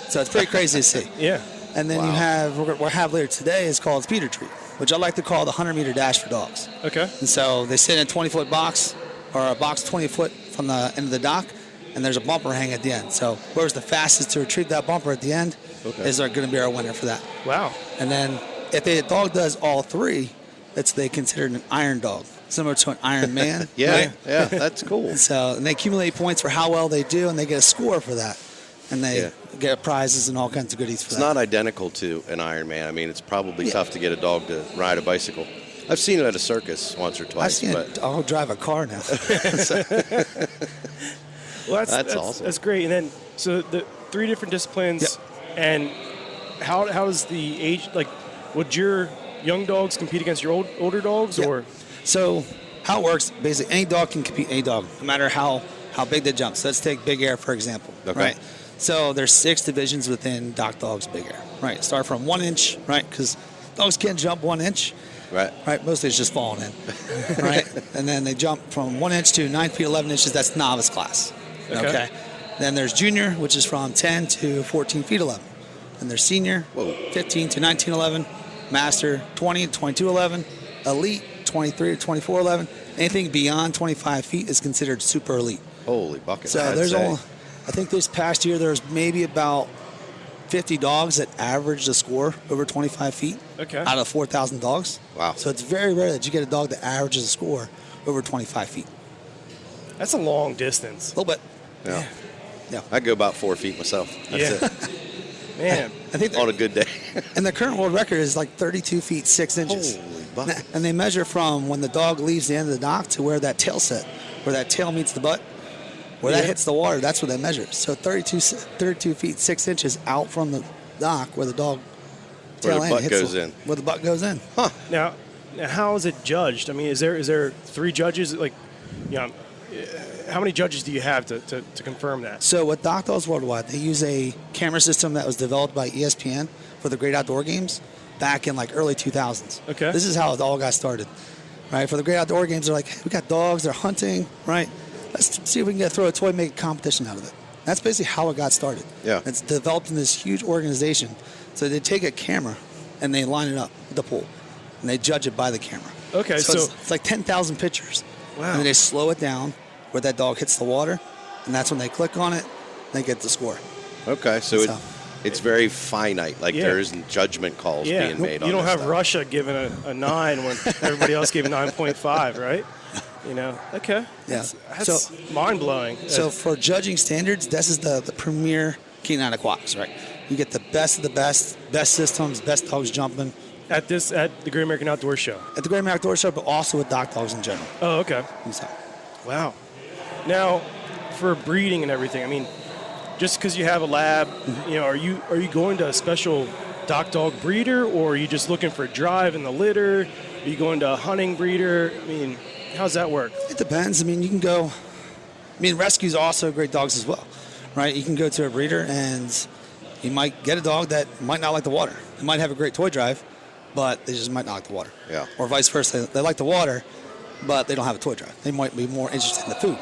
Speaker 7: So it's pretty crazy to see.
Speaker 4: Yeah.
Speaker 7: And then you have, what we have later today is called speed retreat, which I like to call the 100-meter dash for dogs.
Speaker 4: Okay.
Speaker 7: And so they sit in a 20-foot box, or a box 20 foot from the end of the dock, and there's a bumper hang at the end. So whoever's the fastest to retrieve that bumper at the end is going to be our winner for that.
Speaker 4: Wow.
Speaker 7: And then if the dog does all 3, they consider an iron dog, similar to an Iron Man.
Speaker 1: Yeah,
Speaker 7: right?
Speaker 1: yeah, that's cool.
Speaker 7: And so and they accumulate points for how well they do, and they get a score for that. and they get prizes and all kinds of goodies for
Speaker 1: It's
Speaker 7: that.
Speaker 1: not identical to an Ironman. I mean, it's probably tough to get a dog to ride a bicycle. I've seen it at a circus once or twice.
Speaker 7: I've seen a dog drive a car now.
Speaker 4: Well,
Speaker 1: that's awesome.
Speaker 4: That's great. And then, so the 3 different disciplines, and how is the age, like, would your young dogs compete against your older dogs, or?
Speaker 7: So how it works, basically, any dog can compete any dog, no matter how big they jump. So let's take Big Air, for example.
Speaker 1: Okay.
Speaker 7: Right? So there's 6 divisions within Dock Dogs Big Air. Right. Start from 1 inch, right? Because dogs can't jump 1 inch.
Speaker 1: Right.
Speaker 7: Right. Mostly it's just falling in. Right. And then they jump from 1 inch to 9 feet 11 inches. That's novice class. Okay. Then there's junior, which is from 10 to 14 feet 11. Then there's senior, 15 to 19.11. Master, 20 to 22.11. Elite, 23 to 24.11. Anything beyond 25 feet is considered super elite.
Speaker 1: Holy bucket.
Speaker 7: So I think this past year there's maybe about 50 dogs that averaged a score over 25 feet out of 4,000 dogs.
Speaker 1: Wow.
Speaker 7: So it's very rare that you get a dog that averages a score over 25 feet.
Speaker 4: That's a long distance.
Speaker 7: A little bit.
Speaker 1: Yeah.
Speaker 7: Yeah.
Speaker 1: I go about 4 feet myself. That's it.
Speaker 4: Man.
Speaker 7: I think
Speaker 1: On a good day.
Speaker 7: and the current world record is like 32 feet 6 inches.
Speaker 1: Holy bucket.
Speaker 7: And they measure from when the dog leaves the end of the dock to where that tail set, where that tail meets the butt, where that hits the water. That's what they measure. So 32 feet 6 inches out from the dock where the dog
Speaker 1: Where
Speaker 7: tail
Speaker 1: the
Speaker 7: end
Speaker 1: butt
Speaker 7: hits
Speaker 1: goes in.
Speaker 7: Where the butt goes in.
Speaker 1: Huh.
Speaker 4: Now, how is it judged? I mean, is there 3 judges? Like, how many judges do you have to confirm that?
Speaker 7: So with Dock Dogs Worldwide, they use a camera system that was developed by ESPN for the Great Outdoor Games back in like early 2000s.
Speaker 4: Okay.
Speaker 7: This is how it all got started, right? For the Great Outdoor Games, they're like, hey, we got dogs, they're hunting, right? Let's see if we can throw a toy, make a competition out of it. That's basically how it got started.
Speaker 1: Yeah.
Speaker 7: It's developed in this huge organization. So they take a camera and they line it up with the pool, and they judge it by the camera.
Speaker 4: Okay, so
Speaker 7: it's like 10,000 pictures.
Speaker 4: Wow.
Speaker 7: And then they slow it down where that dog hits the water, and that's when they click on it, they get the score.
Speaker 1: Okay, so it's very finite. Like there isn't judgment calls being made on
Speaker 4: you don't
Speaker 1: this
Speaker 4: have
Speaker 1: stuff.
Speaker 4: Russia giving a 9 when everybody else gave a 9.5, right? Okay.
Speaker 7: Yeah.
Speaker 4: That's mind-blowing.
Speaker 7: So for judging standards, this is the premier canine aquatics, right? You get the best of the best systems, best dogs jumping.
Speaker 4: At the Great American Outdoor Show?
Speaker 7: At the Great American Outdoor Show, but also with Dock Dogs in general.
Speaker 4: Oh, okay.
Speaker 7: So,
Speaker 4: wow. Now, for breeding and everything, I mean, just because you have a lab, are you going to a special Dock Dog breeder, or are you just looking for drive in the litter? Are you going to a hunting breeder? I mean, how's that work?
Speaker 7: it depends. I mean, you can go. I mean, rescues are also great dogs as well, right? You can go to a breeder and you might get a dog that might not like the water. They might have a great toy drive, but they just might not like the water.
Speaker 1: Yeah.
Speaker 7: Or vice versa. They like the water, but they don't have a toy drive. They might be more interested in the food.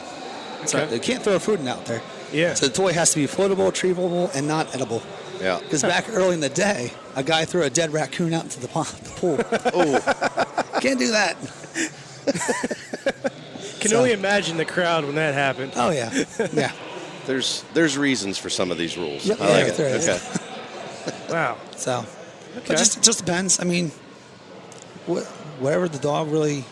Speaker 7: So
Speaker 4: Okay.
Speaker 7: they can't throw food out there.
Speaker 4: Yeah.
Speaker 7: So the toy has to be floatable, retrievable, and not edible.
Speaker 1: Yeah.
Speaker 7: Because back early in the day, a guy threw a dead raccoon out into the pool.
Speaker 1: Oh,
Speaker 7: Can't do that.
Speaker 4: Can only imagine the crowd when that happened.
Speaker 7: Oh, yeah. Yeah.
Speaker 1: there's reasons for some of these rules.
Speaker 7: Yep.
Speaker 1: I like
Speaker 7: Yeah,
Speaker 1: it.
Speaker 7: there is.
Speaker 1: Okay.
Speaker 4: Wow.
Speaker 7: So,
Speaker 4: Okay.
Speaker 7: but it just depends. I mean, whatever the dog really.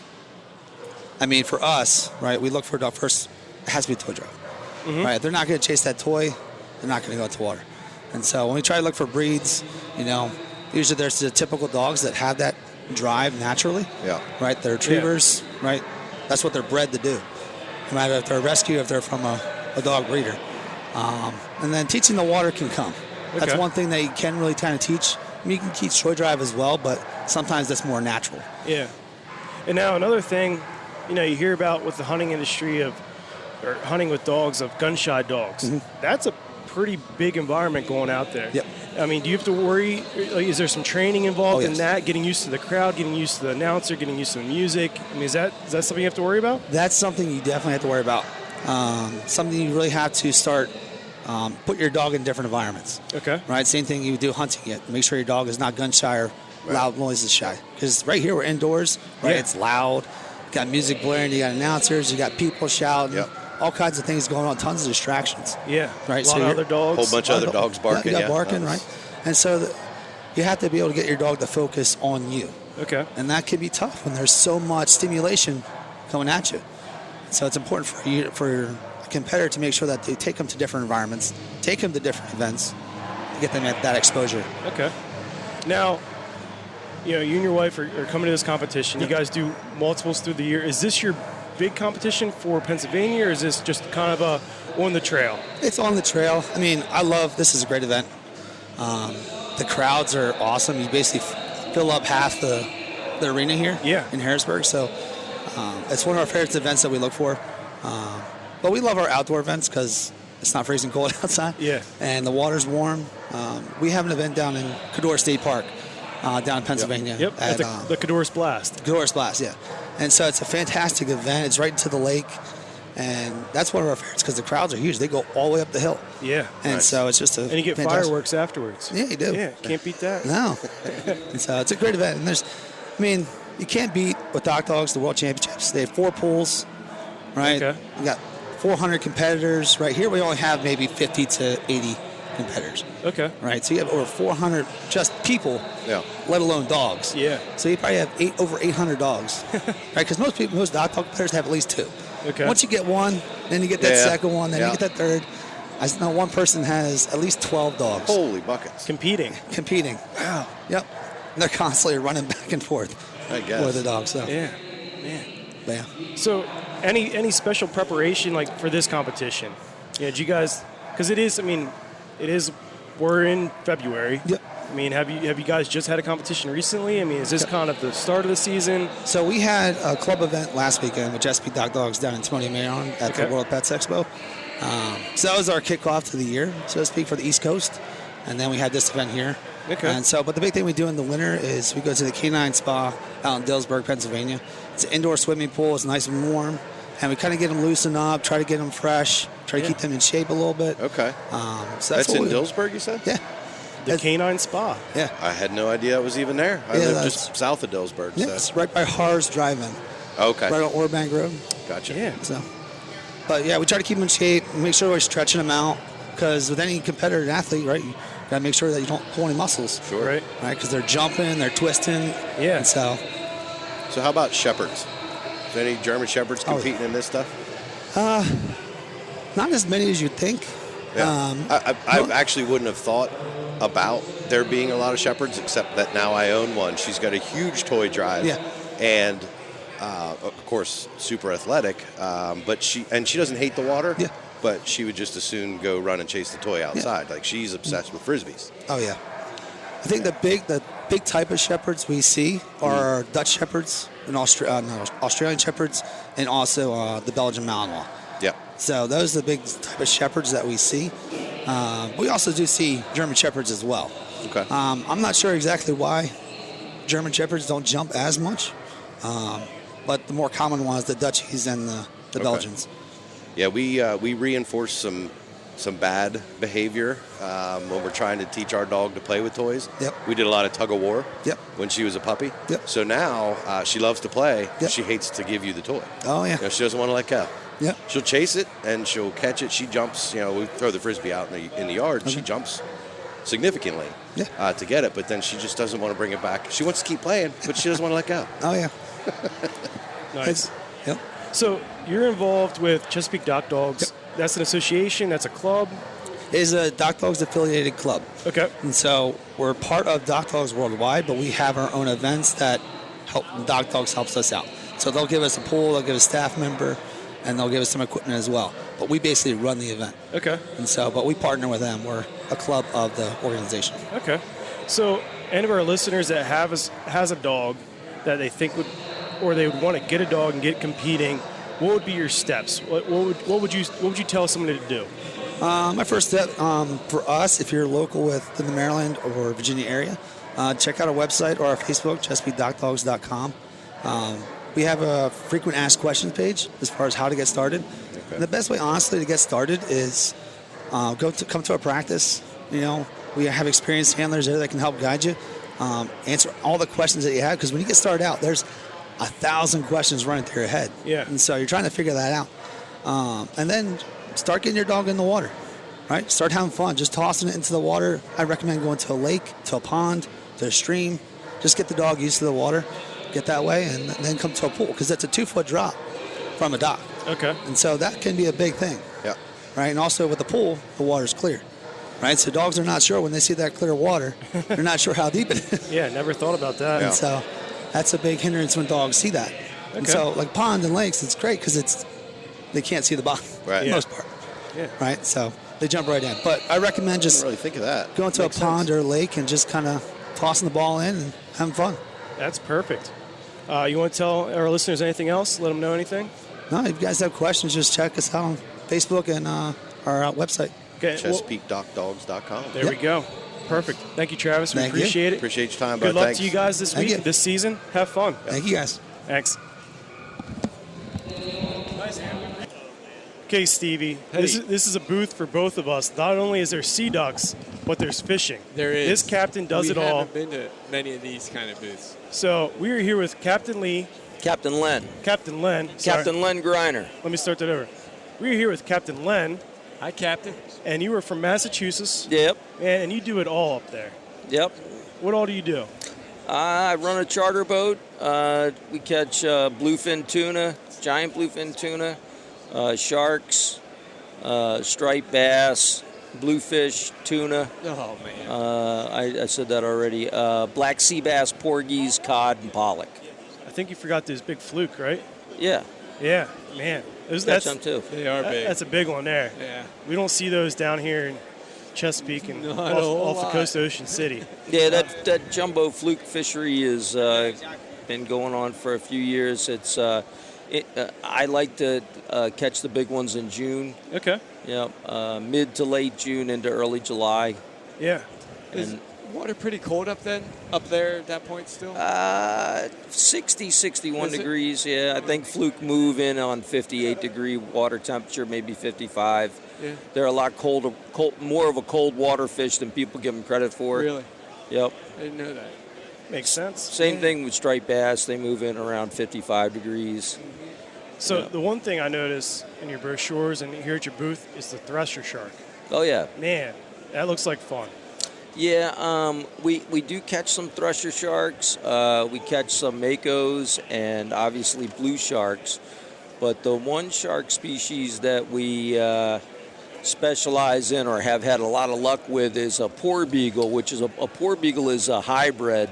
Speaker 7: I mean, for us, right? We look for a dog first. It has to be a toy drive, right? If they're not going to chase that toy, they're not going to go into water. And so when we try to look for breeds, usually there's the typical dogs that have that drive naturally.
Speaker 1: Yeah.
Speaker 7: Right. They're retrievers, right? That's what they're bred to do. No matter if they're a rescue, if they're from a dog breeder. And then teaching the water can come. That's
Speaker 4: Okay.
Speaker 7: one thing that you can really kind of teach. I mean, you can teach toy drive as well, but sometimes that's more natural.
Speaker 4: Yeah. And now another thing, you hear about with the hunting industry or hunting with dogs of gun-shy dogs. That's a pretty big environment going out there.
Speaker 7: Yep.
Speaker 4: I mean, do you have to worry? Is there some training involved in
Speaker 7: yes.
Speaker 4: that? Getting used to the crowd, getting used to the announcer, getting used to the music. I mean, is that something you have to worry about?
Speaker 7: That's something you definitely have to worry about. Something you really have to start put your dog in different environments.
Speaker 4: Okay.
Speaker 7: Right. Same thing you do hunting it. Make sure your dog is not gun shy or loud noises shy. Because right here we're indoors. Right.
Speaker 4: Yeah.
Speaker 7: It's loud. You got music blaring. You got announcers. You got people shouting.
Speaker 1: Yep.
Speaker 7: All kinds of things going on. Tons of distractions.
Speaker 4: Yeah.
Speaker 7: Right.
Speaker 4: A lot of
Speaker 7: you're-
Speaker 4: other dogs.
Speaker 1: Whole bunch of other dogs barking.
Speaker 7: You got
Speaker 1: Yeah.
Speaker 7: barking. Right. And so you have to be able to get your dog to focus on you.
Speaker 4: Okay.
Speaker 7: And that can be tough when there's so much stimulation coming at you. So it's important for competitor to make sure that they take them to different environments, take them to different events, to get them that exposure.
Speaker 4: Okay. Now, you know, you and your wife are coming to this competition. You guys do multiples through the year. Is this your big competition for Pennsylvania, or is this just kind of on the trail?
Speaker 7: It's on the trail. I mean, this is a great event. The crowds are awesome. You basically fill up half the arena here in Harrisburg. So it's one of our favorite events that we look for. But we love our outdoor events because it's not freezing cold outside.
Speaker 4: Yeah.
Speaker 7: And the water's warm. We have an event down in Cador State Park, down in Pennsylvania.
Speaker 4: Yep. At the Cador Blast.
Speaker 7: Cador Blast, yeah. And so it's a fantastic event. It's right into the lake. And that's one of our favorites because the crowds are huge. They go all the way up the hill.
Speaker 4: Yeah.
Speaker 7: And so it's just
Speaker 4: And you get fireworks afterwards.
Speaker 7: Yeah, you do.
Speaker 4: Yeah, can't beat that.
Speaker 7: No. And so it's a great event. And you can't beat with Dock Dogs the World Championships. They have 4 pools, right?
Speaker 4: Okay.
Speaker 7: You got 400 competitors. Right here we only have maybe 50 to 80 competitors.
Speaker 4: Okay.
Speaker 7: Right? So you have over 400 just people, let alone dogs.
Speaker 4: Yeah.
Speaker 7: So you probably have over 800 dogs. Right? Because most Dock Dog competitors have at least 2.
Speaker 4: Okay.
Speaker 7: Once you get one, then you get that second one, then you get that third. I know one person has at least 12 dogs.
Speaker 1: Holy buckets.
Speaker 4: Competing.
Speaker 7: Wow. Yep. And they're constantly running back and forth.
Speaker 1: I guess.
Speaker 7: With the dogs. So.
Speaker 4: Yeah. Man.
Speaker 7: Yeah.
Speaker 4: So any special preparation like for this competition? Yeah, did you guys, because we're in February.
Speaker 7: Yep.
Speaker 4: I mean, have you guys just had a competition recently? I mean, is this kind of the start of the season?
Speaker 7: So we had a club event last weekend with Chesapeake Dock Dogs down in Tony, Maryland at the World Pets Expo. So that was our kickoff to the year, so to speak, for the East Coast. And then we had this event here.
Speaker 4: Okay.
Speaker 7: And so, but the big thing we do in the winter is we go to the Canine Spa out in Dillsburg, Pennsylvania. It's an indoor swimming pool. It's nice and warm. And we kind of get them loosened up, try to get them fresh, try to keep them in shape a little bit.
Speaker 1: Okay.
Speaker 7: So
Speaker 1: that's in Dillsburg, you said?
Speaker 7: Yeah.
Speaker 4: The Canine Spa.
Speaker 7: Yeah.
Speaker 1: I had no idea it was even there. I live just south of Dillsburg.
Speaker 7: Yeah, it's right by Haar's Drive-In.
Speaker 1: Okay.
Speaker 7: Right on Orbank Road.
Speaker 1: Gotcha.
Speaker 7: Yeah. So, but yeah, we try to keep them in shape, make sure we're stretching them out, because with any competitor and athlete, right, you got to make sure that you don't pull any muscles.
Speaker 1: Sure.
Speaker 7: Right, because they're jumping, they're twisting.
Speaker 4: Yeah.
Speaker 7: And so
Speaker 1: how about shepherds? Is there any German shepherds competing in this stuff?
Speaker 7: Not as many as you'd think.
Speaker 1: Yeah. I actually wouldn't have thought about there being a lot of shepherds, except that now I own one. She's got a huge toy drive.
Speaker 7: Yeah.
Speaker 1: And of course, super athletic. But she doesn't hate the water.
Speaker 7: Yeah.
Speaker 1: But she would just as soon go run and chase the toy outside. Yeah. Like, she's obsessed with frisbees.
Speaker 7: Oh yeah. I think the big type of shepherds we see are Dutch shepherds and Australian shepherds, and also the Belgian Malinois.
Speaker 1: Yeah.
Speaker 7: So those are the big type of shepherds that we see. We also do see German shepherds as well.
Speaker 1: Okay.
Speaker 7: I'm not sure exactly why German shepherds don't jump as much, but the more common ones, the Dutchies and the Belgians.
Speaker 1: Yeah, we reinforce some bad behavior when we're trying to teach our dog to play with toys.
Speaker 7: Yep.
Speaker 1: We did a lot of tug of war.
Speaker 7: Yep.
Speaker 1: When she was a puppy.
Speaker 7: Yep.
Speaker 1: So now she loves to play.
Speaker 7: Yep.
Speaker 1: She hates to give you the toy.
Speaker 7: Oh yeah.
Speaker 1: She doesn't want to let go.
Speaker 7: Yep.
Speaker 1: She'll chase it and she'll catch it. She jumps. We throw the frisbee out in the yard.
Speaker 7: Okay.
Speaker 1: She jumps significantly to get it, but then she just doesn't want to bring it back. She wants to keep playing, but she doesn't want to let go.
Speaker 7: Oh yeah.
Speaker 4: Nice.
Speaker 7: Yep.
Speaker 4: So you're involved with Chesapeake Dock Dogs.
Speaker 7: Yep.
Speaker 4: That's an association. That's a club.
Speaker 7: It is a Dock Dogs affiliated club.
Speaker 4: Okay.
Speaker 7: And so we're part of Dock Dogs Worldwide, but we have our own events that help. Dock Dogs helps us out. So they'll give us a pool, they'll give us a staff member, and they'll give us some equipment as well. But we basically run the event.
Speaker 4: Okay.
Speaker 7: And so, but we partner with them. We're a club of the organization.
Speaker 4: Okay. So any of our listeners that has a dog that they think would, or they would want to get a dog and get competing, what would be your steps? What would you tell somebody to do?
Speaker 7: My first step for us, if you're local within the Maryland or Virginia area, check out our website or our Facebook, ChesapeakeDockDogs.com. We have a frequent asked questions page as far as how to get started. Okay. And the best way, honestly, to get started is come to a practice. We have experienced handlers there that can help guide you, answer all the questions that you have. Because when you get started out, there's 1,000 questions running through your head.
Speaker 4: Yeah.
Speaker 7: And so you're trying to figure that out. And then start getting your dog in the water, right? Start having fun. Just tossing it into the water. I recommend going to a lake, to a pond, to a stream. Just get the dog used to the water. Get that way, and then come to a pool, because that's a 2-foot drop from a dock.
Speaker 4: Okay.
Speaker 7: And so that can be a big thing. right? And also with the pool, the water's clear, right? So dogs are not sure when they see that clear water. They're not sure how deep it is.
Speaker 4: Yeah, never thought about that.
Speaker 7: And so that's a big hindrance when dogs see that.
Speaker 4: Okay.
Speaker 7: And so like ponds and lakes, it's great because they can't see the bottom for the most part.
Speaker 4: Yeah.
Speaker 7: Right? So they jump right in. But I recommend just
Speaker 1: really think of that.
Speaker 7: going to a pond or a lake and just kind of tossing the ball in and having fun.
Speaker 4: That's perfect. You want to tell our listeners anything else? Let them know anything?
Speaker 7: No, if you guys have questions, just check us out on Facebook and our website.
Speaker 1: Okay. ChesapeakeDockDogs.com.
Speaker 4: There we go. Perfect. Thank you, Travis. We appreciate it.
Speaker 1: Appreciate your time.
Speaker 4: Good luck
Speaker 1: Thanks.
Speaker 4: to you guys this week, this season. Have fun.
Speaker 7: Thank you, guys.
Speaker 4: Thanks. Okay, Stevie.
Speaker 3: Hey.
Speaker 4: This is a booth for both of us. Not only is there sea ducks, but there's fishing.
Speaker 3: There is.
Speaker 4: This captain does it all.
Speaker 3: We haven't been to many of these kind of booths.
Speaker 4: So we are here with Captain Lee.
Speaker 8: Captain Len.
Speaker 4: Captain Len. Sorry.
Speaker 8: Captain Len Greiner.
Speaker 4: Let me start that over. We're here with Captain Len.
Speaker 3: Hi, Captain.
Speaker 4: And you are from Massachusetts.
Speaker 8: Yep.
Speaker 4: And you do it all up there.
Speaker 8: Yep.
Speaker 4: What all do you do?
Speaker 8: I run a charter boat. We catch bluefin tuna, giant bluefin tuna, sharks, striped bass, bluefish, tuna.
Speaker 3: Oh, man.
Speaker 8: I said that already. Black sea bass, porgies, cod, and pollock.
Speaker 4: I think you forgot this big fluke, right?
Speaker 8: Yeah.
Speaker 4: Yeah, man.
Speaker 8: Catch them too.
Speaker 3: They are big.
Speaker 4: That's a big one there.
Speaker 3: Yeah.
Speaker 4: We don't see those down here in Chesapeake and off the coast of Ocean City.
Speaker 8: Yeah, that jumbo fluke fishery has been going on for a few years. It's I like to catch the big ones in June.
Speaker 4: Okay.
Speaker 8: Yeah, mid to late June into early July.
Speaker 4: Yeah.
Speaker 3: Is water pretty cold up there at that point still?
Speaker 8: 60, 61
Speaker 3: Is it?
Speaker 8: degrees, yeah. I think fluke move in on 58-degree water temperature, maybe 55.
Speaker 3: Yeah.
Speaker 8: They're a lot more of a cold water fish than people give them credit for.
Speaker 3: Really?
Speaker 8: Yep.
Speaker 3: I didn't know that.
Speaker 4: Makes sense.
Speaker 8: Same thing with striped bass. They move in around 55 degrees.
Speaker 4: So the one thing I notice in your brochures and here at your booth is the thresher shark.
Speaker 8: Oh, yeah.
Speaker 4: Man, that looks like fun.
Speaker 8: Yeah, we do catch some thresher sharks. We catch some makos and obviously blue sharks. But the one shark species that we specialize in or have had a lot of luck with is a poor beagle, which is a poor beagle is a hybrid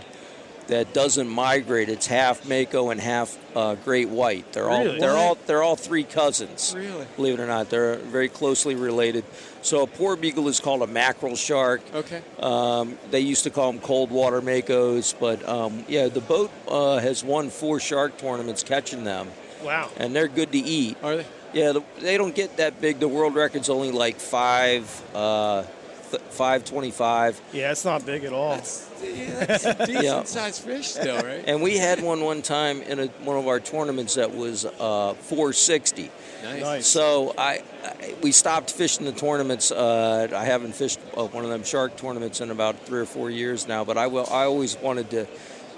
Speaker 8: that doesn't migrate. It's half mako and half great white. They're all three cousins.
Speaker 3: Really?
Speaker 8: Believe it or not, they're very closely related. So a poor beagle is called a mackerel shark.
Speaker 3: Okay.
Speaker 8: They used to call them cold water makos, but the boat has won 4 shark tournaments catching them.
Speaker 4: Wow.
Speaker 8: And they're good to eat.
Speaker 3: Are they?
Speaker 8: Yeah, they don't get that big. The world record's only like 525.
Speaker 4: Yeah, it's not big at all.
Speaker 3: That's a decent-sized fish still, right?
Speaker 8: And we had one time in one of our tournaments that was 460.
Speaker 3: Nice.
Speaker 8: So we stopped fishing the tournaments. I haven't fished one of them shark tournaments in about 3 or 4 years now. But I always wanted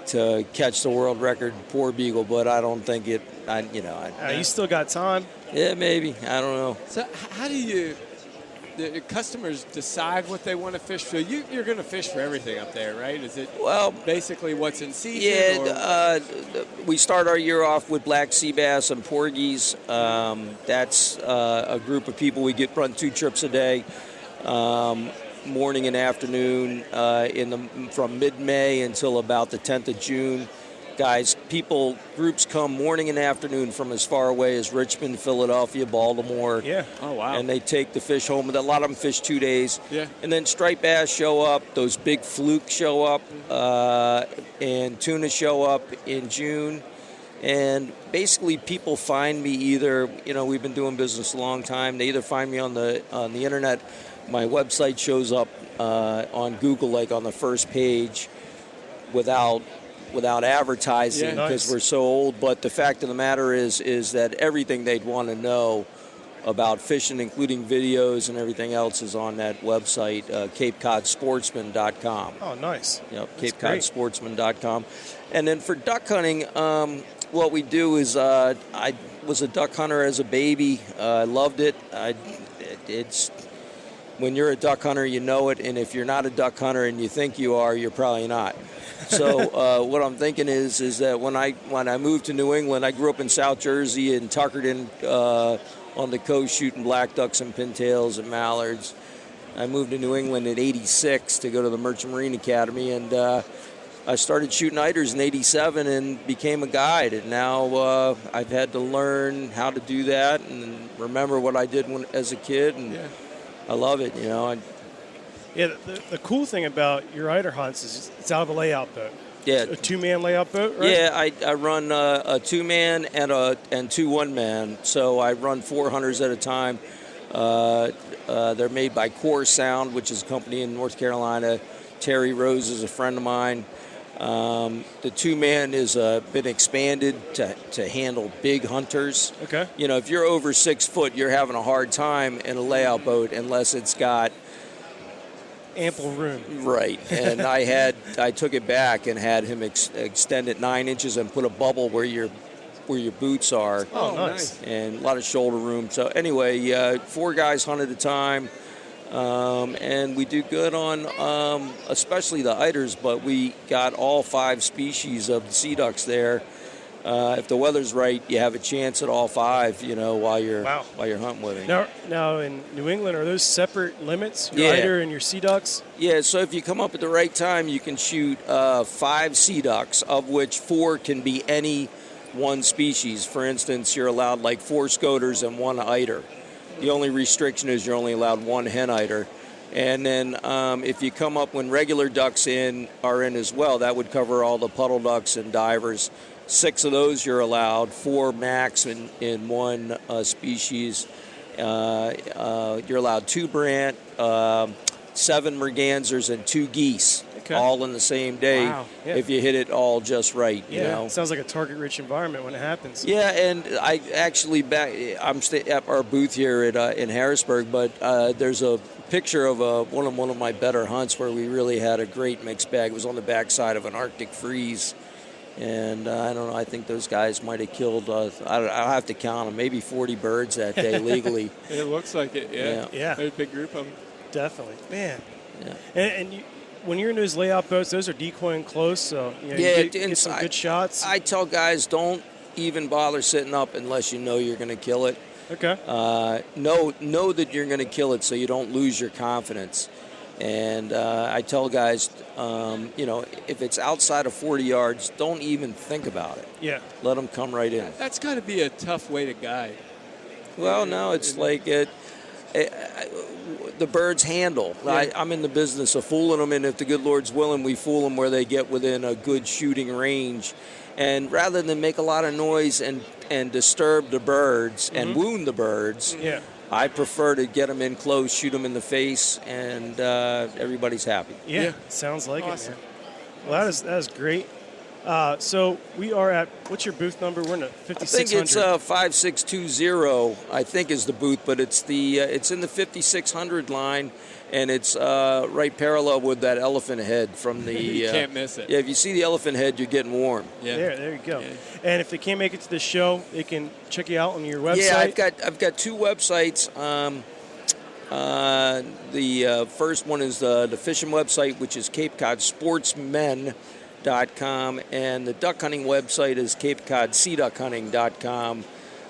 Speaker 8: to catch the world record poor beagle, but I don't think it.
Speaker 4: You still got time.
Speaker 8: Yeah, maybe. I don't know.
Speaker 3: So how do the customers decide what they want to fish? So you're going to fish for everything up there, right? Is it basically what's in season?
Speaker 8: Yeah, we start our year off with black sea bass and porgies. That's a group of people. We run 2 trips a day, morning and afternoon, from mid-May until about the 10th of June. Groups come morning and afternoon from as far away as Richmond, Philadelphia, Baltimore.
Speaker 4: Yeah.
Speaker 3: Oh, wow.
Speaker 8: And they take the fish home. A lot of them fish 2 days.
Speaker 3: Yeah.
Speaker 8: And then striped bass show up. Those big flukes show up. And tuna show up in June. And basically people find me either, we've been doing business a long time. They either find me on the internet. My website shows up on Google, like on the first page without advertising because we're so old. But the fact of the matter is that everything they'd want to know about fishing, including videos and everything else, is on that website, CapeCodSportsman.com.
Speaker 4: Oh, nice.
Speaker 8: Yep, CapeCodSportsman.com. And then for duck hunting, what we do is I was a duck hunter as a baby. I loved it. It's when you're a duck hunter, you know it, and if you're not a duck hunter and you think you are, you're probably not. So what I'm thinking is that when I moved to New England, I grew up in South Jersey in Tuckerton, on the coast shooting black ducks and pintails and mallards. I moved to New England in '86 to go to the Merchant Marine Academy, and I started shooting eiders in '87 and became a guide. And now I've had to learn how to do that and remember what I did as a kid, and I love it.
Speaker 4: Yeah, the cool thing about your eider hunts is it's out of a layout boat.
Speaker 8: Yeah,
Speaker 4: a two-man layout boat, right?
Speaker 8: Yeah, I run a two-man and two one-man, so I run 4 hunters at a time. They're made by Core Sound, which is a company in North Carolina. Terry Rose is a friend of mine. The two-man is been expanded to handle big hunters.
Speaker 4: Okay.
Speaker 8: If you're over 6 foot, you're having a hard time in a layout boat unless it's got
Speaker 4: ample room.
Speaker 8: Right. And I took it back and had him extend it 9 inches and put a bubble where your boots are.
Speaker 4: Oh, nice.
Speaker 8: And a lot of shoulder room. So anyway, 4 guys hunt at a time. And we do good on especially the eiders, but we got all 5 species of the sea ducks there. If the weather's right, you have a chance at all 5, while you're hunting with them.
Speaker 4: Now in New England, are those separate limits, your eider and your sea ducks?
Speaker 8: Yeah, so if you come up at the right time, you can shoot 5 sea ducks, of which 4 can be any one species. For instance, you're allowed like 4 scoters and 1 eider. The only restriction is you're only allowed 1 hen eider. And then if you come up when regular ducks are in as well, that would cover all the puddle ducks and divers. 6 of those you're allowed, 4 max in one species. You're allowed 2 brant, 7 mergansers, and 2 geese, all in the same day.
Speaker 4: Wow. Yeah.
Speaker 8: If you hit it all just right.
Speaker 4: Yeah, it sounds like a target-rich environment when it happens.
Speaker 8: Yeah, and I actually I'm at our booth here in Harrisburg, but there's a picture of one of my better hunts where we really had a great mixed bag. It was on the backside of an Arctic freeze. And I don't know, I think those guys might have killed, I'll have to count them, maybe 40 birds that day legally.
Speaker 3: It looks like it, yeah. There's a big group of them.
Speaker 4: Definitely. Man. Yeah. And when you're in those layout boats, those are decoying close, so you get some good shots.
Speaker 8: I tell guys, don't even bother sitting up unless you know you're going to kill it.
Speaker 4: Okay.
Speaker 8: Know that you're going to kill it so you don't lose your confidence. And I tell guys, if it's outside of 40 yards, don't even think about it.
Speaker 4: Yeah.
Speaker 8: Let them come right in.
Speaker 3: That's got to be a tough way to guide.
Speaker 8: Well, no, it's like the birds handle. Yeah. I'm in the business of fooling them, and if the good Lord's willing, we fool them where they get within a good shooting range. And rather than make a lot of noise and disturb the birds and wound the birds, I prefer to get them in close, shoot them in the face, and everybody's happy.
Speaker 4: Yeah. Sounds like awesome. It, man. Well, that is great. So we are at, what's your booth number? We're in a 5600.
Speaker 8: I think it's 5620, I think is the booth, but it's in the 5600 line, and it's right parallel with that elephant head from the...
Speaker 3: You can't miss it.
Speaker 8: Yeah, if you see the elephant head, you're getting warm.
Speaker 4: Yeah. There you go. Yeah. And if they can't make it to the show, they can check you out on your website.
Speaker 8: Yeah, I've got 2 websites. The first one is the fishing website, which is Cape Cod Sportsman.com, and the duck hunting website is CapeCodSeaDuckHunting.com.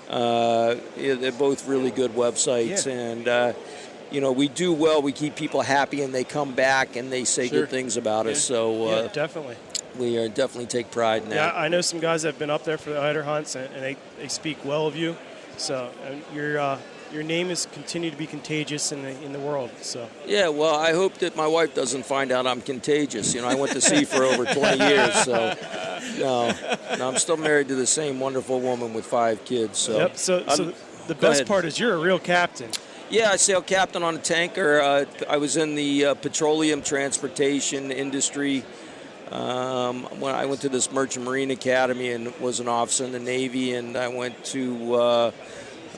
Speaker 8: They're both really good websites, and we do well. We keep people happy, and they come back and they say good things about us. So
Speaker 4: definitely,
Speaker 8: we definitely take pride in that.
Speaker 4: Yeah, I know some guys that have been up there for the eider hunts, and they speak well of you. So your name has continued to be contagious in the world. So
Speaker 8: yeah, well, I hope that my wife doesn't find out I'm contagious. I went to sea for over 20 years, so no, I'm still married to the same wonderful woman with 5 kids. So
Speaker 4: yep. So the best part is you're a real captain.
Speaker 8: Yeah, I sail captain on a tanker. I was in the petroleum transportation industry. When I went to this Merchant Marine Academy and was an officer in the Navy, and I went to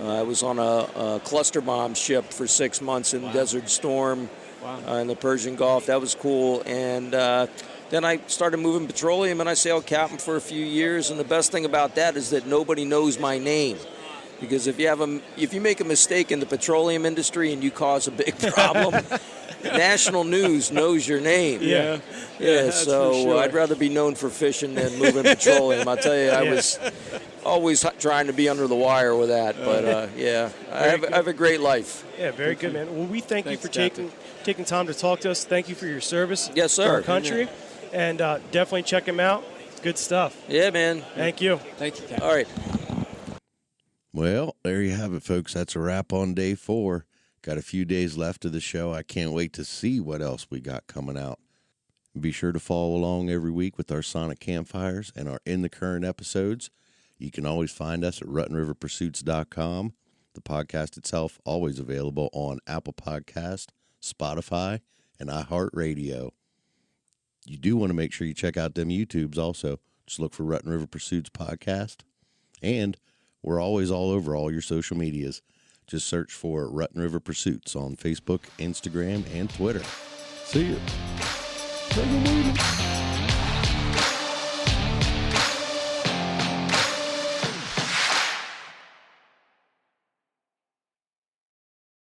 Speaker 8: I was on a cluster bomb ship for 6 months in Desert Storm in the Persian Gulf. That was cool. And then I started moving petroleum, and I sailed captain for a few years. And the best thing about that is that nobody knows my name. Because if you make a mistake in the petroleum industry and you cause a big problem, national news knows your name.
Speaker 4: Yeah.
Speaker 8: So sure. I'd rather be known for fishing than moving petroleum. I'll tell you, always trying to be under the wire with that. But yeah, I have a great life.
Speaker 4: Yeah, very good, man. Well, we thank you for taking time to talk to us. Thank you for your service.
Speaker 8: Yes, sir.
Speaker 4: To our country, and definitely check him out. It's good stuff.
Speaker 8: Yeah, man.
Speaker 4: Thank you.
Speaker 3: Thank you, Captain.
Speaker 8: All right.
Speaker 1: Well, there you have it, folks. That's a wrap on day 4. Got a few days left of the show. I can't wait to see what else we got coming out. Be sure to follow along every week with our Sonic Campfires and our In the Current episodes. You can always find us at RuttenRiverPursuits.com. The podcast itself always available on Apple Podcast, Spotify, and iHeartRadio. You do want to make sure you check out them YouTubes also. Just look for Rutten River Pursuits Podcast. And we're always all over all your social medias. Just search for Rutten River Pursuits on Facebook, Instagram, and Twitter. See you.